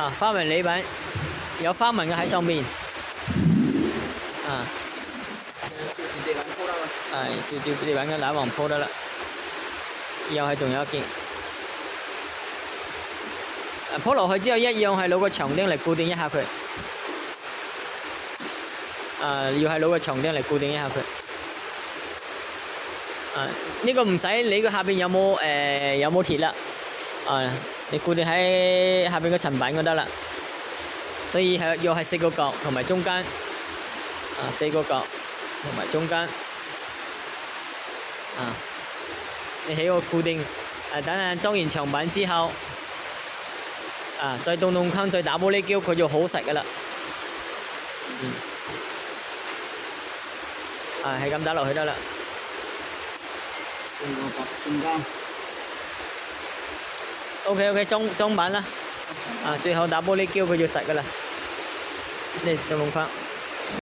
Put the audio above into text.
啊，花紋裏板有花紋嘅喺上面。啊。就是地板鋪啦。係，照地板嘅打橫鋪得啦。又係仲有一件。鋪落去之後一樣係攞個長釘嚟固定一下佢。要係攞個長釘嚟固定一下佢。呢個唔使理佢下邊有冇鐵啦。你固定喺下邊個層板就得啦。所以又係4個角同埋中間。4個角同埋中間。你起個固定。等陣裝完牆板之後。再動坑，再打玻璃膠，佢就好實噶啦。係咁打落去得啦。4個角中間。OK， 裝板啦。最後打玻璃膠，佢就實噶啦。你動坑。